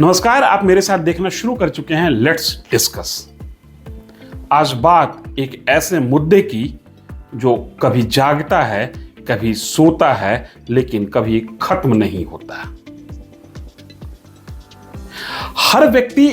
नमस्कार, आप मेरे साथ देखना शुरू कर चुके हैं लेट्स डिस्कस। आज बात एक ऐसे मुद्दे की जो कभी जागता है, कभी सोता है, लेकिन कभी खत्म नहीं होता। हर व्यक्ति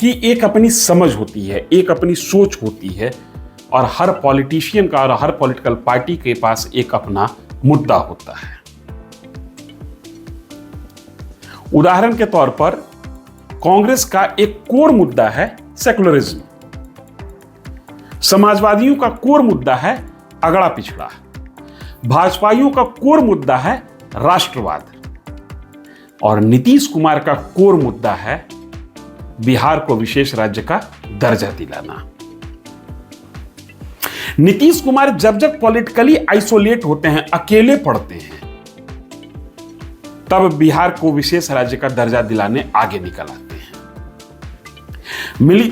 की एक अपनी समझ होती है, एक अपनी सोच होती है, और हर पॉलिटिशियन का और हर पॉलिटिकल पार्टी के पास एक अपना मुद्दा होता है। उदाहरण के तौर पर कांग्रेस का एक कोर मुद्दा है सेकुलरिज्म, समाजवादियों का कोर मुद्दा है अगड़ा पिछड़ा, भाजपाइयों का कोर मुद्दा है राष्ट्रवाद, और नीतीश कुमार का कोर मुद्दा है बिहार को विशेष राज्य का दर्जा दिलाना। नीतीश कुमार जब जब पॉलिटिकली आइसोलेट होते हैं, अकेले पड़ते हैं, तब बिहार को विशेष राज्य का दर्जा दिलाने आगे निकल आते हैं।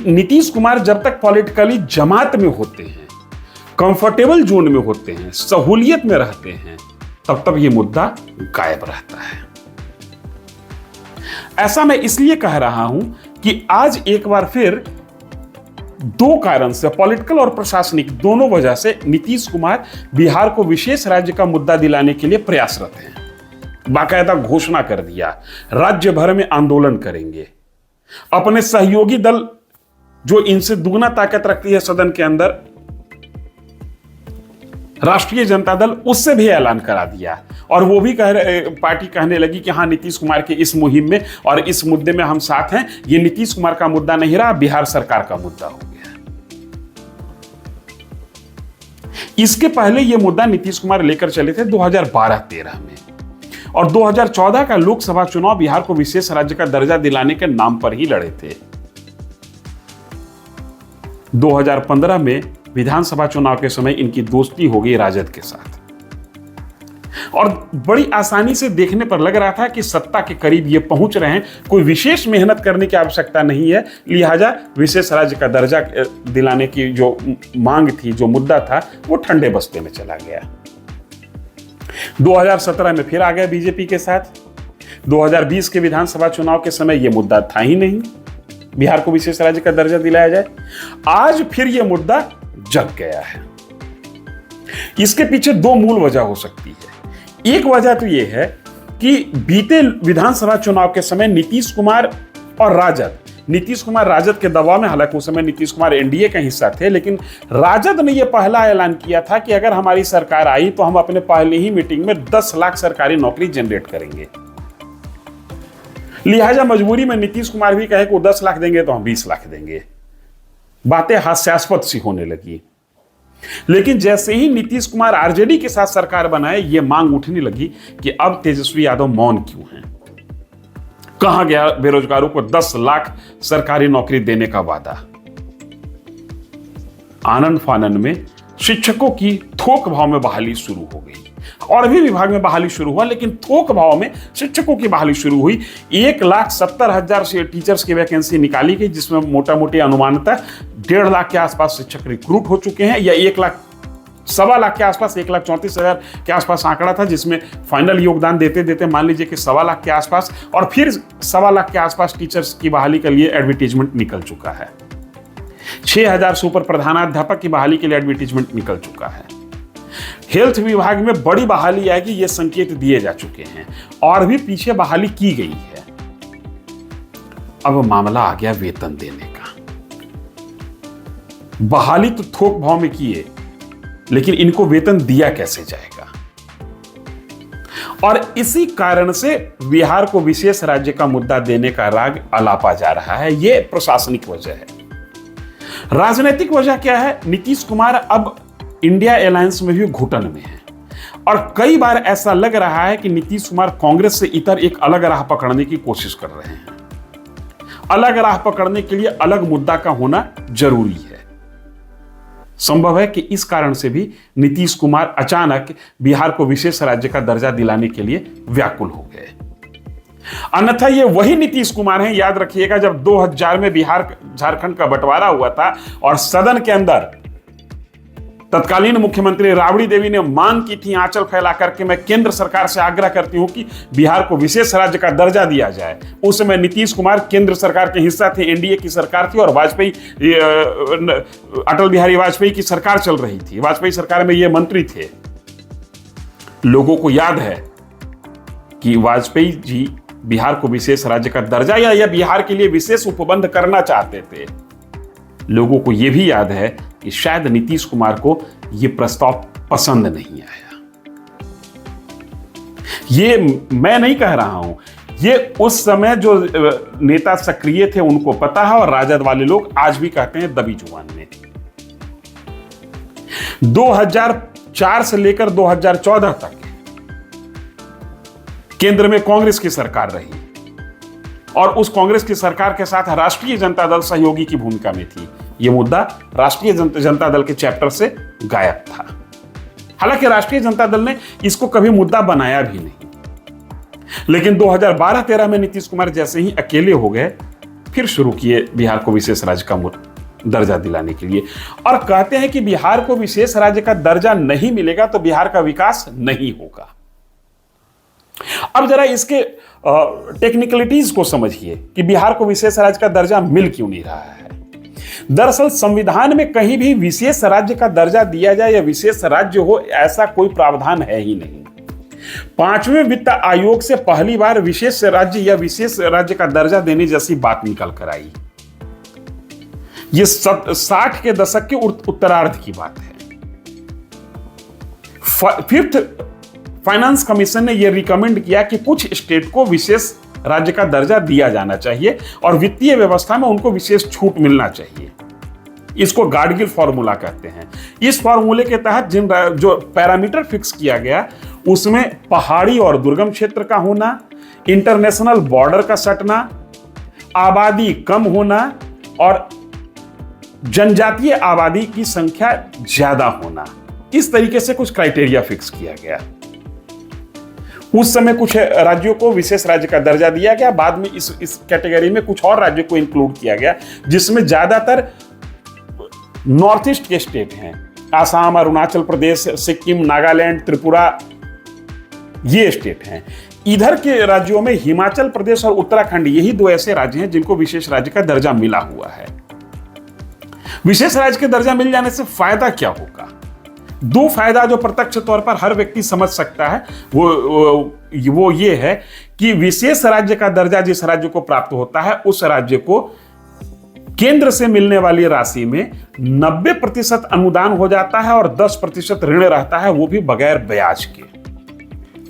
नीतीश कुमार जब तक पॉलिटिकली जमात में होते हैं, कंफर्टेबल जोन में होते हैं, सहूलियत में रहते हैं, तब ये मुद्दा गायब रहता है। ऐसा मैं इसलिए कह रहा हूं कि आज एक बार फिर दो कारण से, पॉलिटिकल और प्रशासनिक दोनों वजह से, नीतीश कुमार बिहार को विशेष राज्य का मुद्दा दिलाने के लिए प्रयासरत हैं। बाकायदा घोषणा कर दिया, राज्य भर में आंदोलन करेंगे। अपने सहयोगी दल जो इनसे दुगना ताकत रखती है सदन के अंदर, राष्ट्रीय जनता दल, उससे भी ऐलान करा दिया, और वो भी पार्टी कहने लगी कि हाँ, नीतीश कुमार के इस मुहिम में और इस मुद्दे में हम साथ हैं। ये नीतीश कुमार का मुद्दा नहीं रहा, बिहार सरकार का मुद्दा हो गया। इसके पहले ये मुद्दा नीतीश कुमार लेकर चले थे 2012-13 में, और 2014 का लोकसभा चुनाव बिहार को विशेष राज्य का दर्जा दिलाने के नाम पर ही लड़े थे। 2015 में विधानसभा चुनाव के समय इनकी दोस्ती हो गई राजद के साथ, और बड़ी आसानी से देखने पर लग रहा था कि सत्ता के करीब ये पहुंच रहे हैं, कोई विशेष मेहनत करने की आवश्यकता नहीं है, लिहाजा विशेष राज्य का दर्जा दिलाने की जो मांग थी, जो मुद्दा था, वो ठंडे बस्ते में चला गया। 2017 में फिर आ गया बीजेपी के साथ। 2020 के विधानसभा चुनाव के समय यह मुद्दा था ही नहीं, बिहार को विशेष राज्य का दर्जा दिलाया जाए। आज फिर यह मुद्दा जग गया है। इसके पीछे दो मूल वजह हो सकती है। एक वजह तो यह है कि बीते विधानसभा चुनाव के समय नीतीश कुमार और राजद, नीतीश कुमार राजद के दबाव में, हालांकि उस समय नीतीश कुमार एनडीए का हिस्सा थे, लेकिन राजद ने यह पहला ऐलान किया था कि अगर हमारी सरकार आई तो हम अपने पहले ही मीटिंग में 10 लाख सरकारी नौकरी जनरेट करेंगे। लिहाजा मजबूरी में नीतीश कुमार भी कहे कि वो 10 लाख देंगे तो हम 20 लाख देंगे। बातें हास्यास्पद सी होने लगी। लेकिन जैसे ही नीतीश कुमार आरजेडी के साथ सरकार बनाए, यह मांग उठने लगी कि अब तेजस्वी यादव मौन क्यों हैं? कहां गया बेरोजगारों को 10 लाख सरकारी नौकरी देने का वादा? आनन फानन में शिक्षकों की थोक भाव में बहाली शुरू हो गई, और भी विभाग में बहाली शुरू हुआ, लेकिन थोक भाव में शिक्षकों की बहाली शुरू हुई। 1,70,000 से टीचर्स की वैकेंसी निकाली गई, जिसमें मोटा मोटी अनुमानतः 1.5 लाख के आसपास शिक्षक रिक्रूट हो चुके हैं, या 1,00,000 लाख के आसपास, 1,34,000 के आसपास आंकड़ा था, जिसमें फाइनल योगदान देते देते मान लीजिए कि 1.25 लाख के आसपास, और फिर 1.25 लाख के आसपास टीचर्स की बहाली के लिए एडवर्टीजमेंट निकल चुका है। 6,000 से ऊपर प्रधानाध्यापक की बहाली के लिए एडवर्टीजमेंट निकल चुका है। हेल्थ विभाग में बड़ी बहाली आएगी, ये संकेत दिए जा चुके हैं, और भी पीछे बहाली की गई है। अब मामला आ गया वेतन देने का। बहाली तो थोक भाव में किए, लेकिन इनको वेतन दिया कैसे जाएगा? और इसी कारण से बिहार को विशेष राज्य का मुद्दा देने का राग अलापा जा रहा है। यह प्रशासनिक वजह है। राजनीतिक वजह क्या है? नीतीश कुमार अब इंडिया अलायंस में भी घुटन में है, और कई बार ऐसा लग रहा है कि नीतीश कुमार कांग्रेस से इतर एक अलग राह पकड़ने की कोशिश कर रहे हैं। अलग राह पकड़ने के लिए अलग मुद्दा का होना जरूरी है। संभव है कि इस कारण से भी नीतीश कुमार अचानक बिहार को विशेष राज्य का दर्जा दिलाने के लिए व्याकुल हो गए। अन्यथा ये वही नीतीश कुमार हैं, याद रखिएगा, जब 2000 में बिहार झारखंड का बंटवारा हुआ था और सदन के अंदर तत्कालीन मुख्यमंत्री राबड़ी देवी ने मांग की थी आंचल फैला करके, मैं केंद्र सरकार से आग्रह करती हूं कि बिहार को विशेष राज्य का दर्जा दिया जाए। उस समय नीतीश कुमार केंद्र सरकार के हिस्सा थे, एनडीए की सरकार थी और वाजपेयी, अटल बिहारी वाजपेयी की सरकार चल रही थी। वाजपेयी सरकार में ये मंत्री थे। लोगों को याद है कि वाजपेयी जी बिहार को विशेष राज्य का दर्जा या बिहार के लिए विशेष उपबंध करना चाहते थे। लोगों को यह भी याद है कि शायद नीतीश कुमार को यह प्रस्ताव पसंद नहीं आया। ये मैं नहीं कह रहा हूं, ये उस समय जो नेता सक्रिय थे उनको पता है, और राजद वाले लोग आज भी कहते हैं दबी जुबान में। 2004 से लेकर 2014 तक केंद्र में कांग्रेस की सरकार रही और उस कांग्रेस की सरकार के साथ राष्ट्रीय जनता दल सहयोगी की भूमिका में थी। यह मुद्दा राष्ट्रीय जनता दल के चैप्टर से गायब था। हालांकि राष्ट्रीय जनता दल ने इसको कभी मुद्दा बनाया भी नहीं, लेकिन 2012-13 में नीतीश कुमार जैसे ही अकेले हो गए, फिर शुरू किए बिहार को विशेष राज्य का दर्जा दिलाने के लिए, और कहते हैं कि बिहार को विशेष राज्य का दर्जा नहीं मिलेगा तो बिहार का विकास नहीं होगा। अब जरा इसके टेक्निकलिटीज को समझिए कि बिहार को विशेष राज्य का दर्जा मिल क्यों नहीं रहा है। दरअसल संविधान में कहीं भी विशेष राज्य का दर्जा दिया जाए या विशेष राज्य हो, ऐसा कोई प्रावधान है ही नहीं। 5वें वित्त आयोग से पहली बार विशेष राज्य या विशेष राज्य का दर्जा देने जैसी बात निकल कर आई। यह 60 के दशक के उत्तरार्ध की बात है। फिफ्थ फाइनेंस कमीशन ने यह रिकमेंड किया कि कुछ स्टेट को विशेष राज्य का दर्जा दिया जाना चाहिए और वित्तीय व्यवस्था में उनको विशेष छूट मिलना चाहिए। इसको गाडगिल फॉर्मूला कहते हैं। इस फॉर्मूले के तहत जो पैरामीटर फिक्स किया गया, उसमें पहाड़ी और दुर्गम क्षेत्र का होना, इंटरनेशनल बॉर्डर का सटना, आबादी कम होना और जनजातीय आबादी की संख्या ज्यादा होना, इस तरीके से कुछ क्राइटेरिया फिक्स किया गया। उस समय कुछ राज्यों को विशेष राज्य का दर्जा दिया गया, बाद में इस कैटेगरी में कुछ और राज्यों को इंक्लूड किया गया, जिसमें ज्यादातर नॉर्थ ईस्ट के स्टेट हैं। आसाम, अरुणाचल प्रदेश, सिक्किम, नागालैंड, त्रिपुरा, ये स्टेट हैं। इधर के राज्यों में हिमाचल प्रदेश और उत्तराखंड, यही दो ऐसे राज्य हैं जिनको विशेष राज्य का दर्जा मिला हुआ है। विशेष राज्य के दर्जा मिल जाने से फायदा क्या होगा? दो फायदा जो प्रत्यक्ष तौर पर हर व्यक्ति समझ सकता है, वो ये है कि विशेष राज्य का दर्जा जिस राज्य को प्राप्त होता है, उस राज्य को केंद्र से मिलने वाली राशि में 90% अनुदान हो जाता है और 10% ऋण रहता है, वो भी बगैर ब्याज के।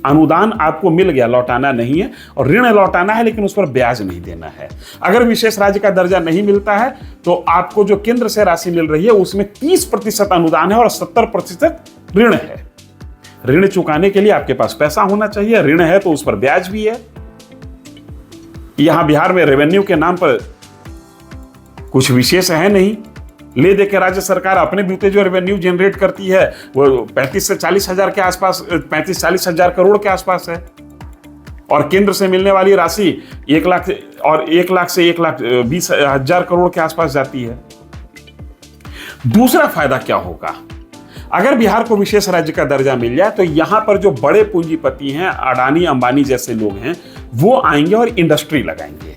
अनुदान आपको मिल गया, लौटाना नहीं है, और ऋण लौटाना है लेकिन उस पर ब्याज नहीं देना है। अगर विशेष राज्य का दर्जा नहीं मिलता है तो आपको जो केंद्र से राशि मिल रही है उसमें 30% अनुदान है और 70% ऋण है। ऋण चुकाने के लिए आपके पास पैसा होना चाहिए, ऋण है तो उस पर ब्याज भी है। यहां बिहार में रेवेन्यू के नाम पर कुछ विशेष है नहीं। ले दे के राज्य सरकार अपने बूते जो रेवेन्यू जनरेट करती है वो 35 से 40 हजार के आसपास, 35-40 हजार करोड़ के आसपास है, और केंद्र से मिलने वाली राशि 1 लाख और 1 लाख से 1,20,000 करोड़ के आसपास जाती है। दूसरा फायदा क्या होगा? अगर बिहार को विशेष राज्य का दर्जा मिल जाए तो यहां पर जो बड़े पूंजीपति हैं, अडानी अंबानी जैसे लोग हैं, वो आएंगे और इंडस्ट्री लगाएंगे।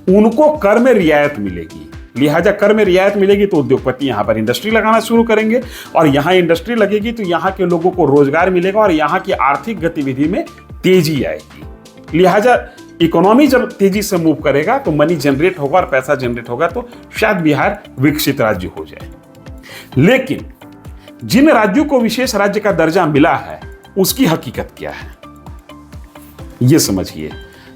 उनको कर में रियायत मिलेगी, लिहाजा कर में रियायत मिलेगी तो उद्योगपति यहां पर इंडस्ट्री लगाना शुरू करेंगे, और यहां इंडस्ट्री लगेगी तो यहां के लोगों को रोजगार मिलेगा और यहां की आर्थिक गतिविधि में तेजी आएगी। लिहाजा इकोनॉमी जब तेजी से मूव करेगा तो मनी जनरेट होगा और पैसा जनरेट होगा, तो शायद बिहार विकसित राज्य हो जाए। लेकिन जिन राज्यों को विशेष राज्य का दर्जा मिला है उसकी हकीकत क्या है, यह समझिए।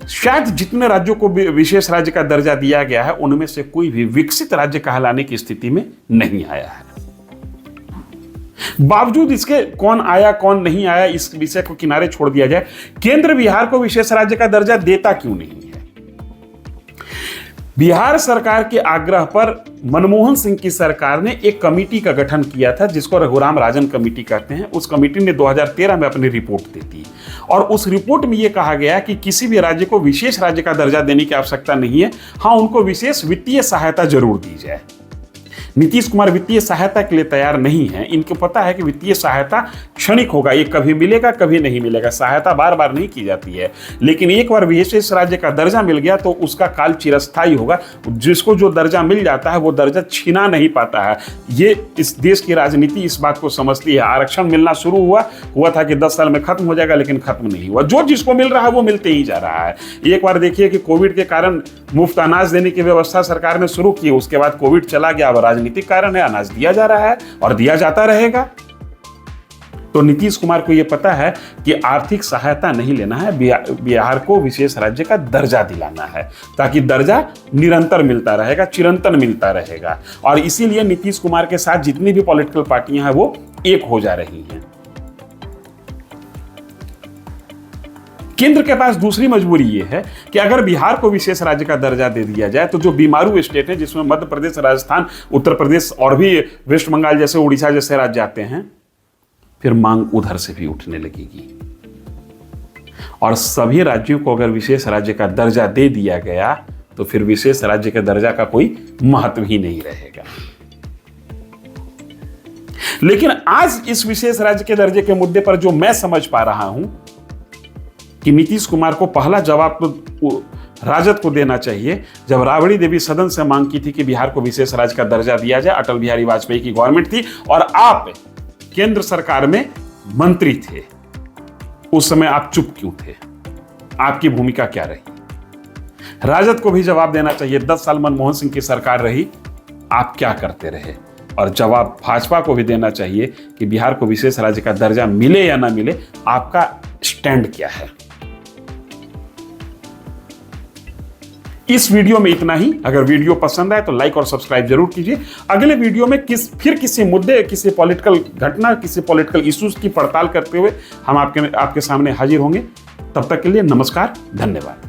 शायद जितने राज्यों को विशेष राज्य का दर्जा दिया गया है उनमें से कोई भी विकसित राज्य कहलाने की स्थिति में नहीं आया है। बावजूद इसके कौन आया कौन नहीं आया, इस विषय को किनारे छोड़ दिया जाए, केंद्र बिहार को विशेष राज्य का दर्जा देता क्यों नहीं है? बिहार सरकार के आग्रह पर मनमोहन सिंह की सरकार ने एक कमेटी का गठन किया था जिसको रघुराम राजन कमेटी कहते हैं। उस कमेटी ने 2013 में अपनी रिपोर्ट दी थी और उस रिपोर्ट में यह कहा गया कि किसी भी राज्य को विशेष राज्य का दर्जा देने की आवश्यकता नहीं है, हाँ उनको विशेष वित्तीय सहायता जरूर दी जाए। नीतीश कुमार वित्तीय सहायता के लिए तैयार नहीं है। इनको पता है कि वित्तीय सहायता क्षणिक होगा, ये कभी मिलेगा कभी नहीं मिलेगा, सहायता बार बार नहीं की जाती है। लेकिन एक बार विशेष राज्य का दर्जा मिल गया तो उसका काल चिरस्थायी होगा। जिसको जो दर्जा मिल जाता है वो दर्जा छीना नहीं पाता है। ये इस देश की राजनीति इस बात को समझती है। आरक्षण मिलना शुरू हुआ था कि 10 साल में खत्म हो जाएगा, लेकिन खत्म नहीं हुआ। जो जिसको मिल रहा है वो मिलते ही जा रहा है। एक बार देखिए कि कोविड के कारण मुफ्त अनाज देने की व्यवस्था सरकार ने शुरू की, उसके बाद कोविड चला गया। अब राजनीतिक कारण है, अनाज दिया जा रहा है और दिया जाता रहेगा। तो नीतीश कुमार को यह पता है कि आर्थिक सहायता नहीं लेना है, बिहार को विशेष राज्य का दर्जा दिलाना है, ताकि दर्जा निरंतर मिलता रहेगा, चिरंतन मिलता रहेगा। और इसीलिए नीतीश कुमार के साथ जितनी भी पॉलिटिकल पार्टियां हैं वो एक हो जा रही हैं। केंद्र के पास दूसरी मजबूरी यह है कि अगर बिहार को विशेष राज्य का दर्जा दे दिया जाए तो जो बीमारू स्टेट है, जिसमें मध्य प्रदेश, राजस्थान, उत्तर प्रदेश और भी वेस्ट बंगाल जैसे, उड़ीसा जैसे राज्य आते हैं, फिर मांग उधर से भी उठने लगेगी। और सभी राज्यों को अगर विशेष राज्य का दर्जा दे दिया गया तो फिर विशेष राज्य के दर्जा का कोई महत्व ही नहीं रहेगा। लेकिन आज इस विशेष राज्य के दर्जे के मुद्दे पर जो मैं समझ पा रहा हूं कि नीतीश कुमार को पहला जवाब तो राजद को देना चाहिए। जब राबड़ी देवी सदन से मांग की थी कि बिहार को विशेष राज्य का दर्जा दिया जाए, अटल बिहारी वाजपेयी की गवर्नमेंट थी और आप केंद्र सरकार में मंत्री थे, उस समय आप चुप क्यों थे? आपकी भूमिका क्या रही? राजद को भी जवाब देना चाहिए। 10 साल मनमोहन सिंह की सरकार रही, आप क्या करते रहे? और जवाब भाजपा को भी देना चाहिए कि बिहार को विशेष राज्य का दर्जा मिले या ना मिले, आपका स्टैंड क्या है। इस वीडियो में इतना ही। अगर वीडियो पसंद आए तो लाइक और सब्सक्राइब जरूर कीजिए। अगले वीडियो में फिर किसी मुद्दे, किसी पॉलिटिकल घटना, किसी पॉलिटिकल इश्यूज की पड़ताल करते हुए हम आपके सामने हाजिर होंगे। तब तक के लिए नमस्कार, धन्यवाद।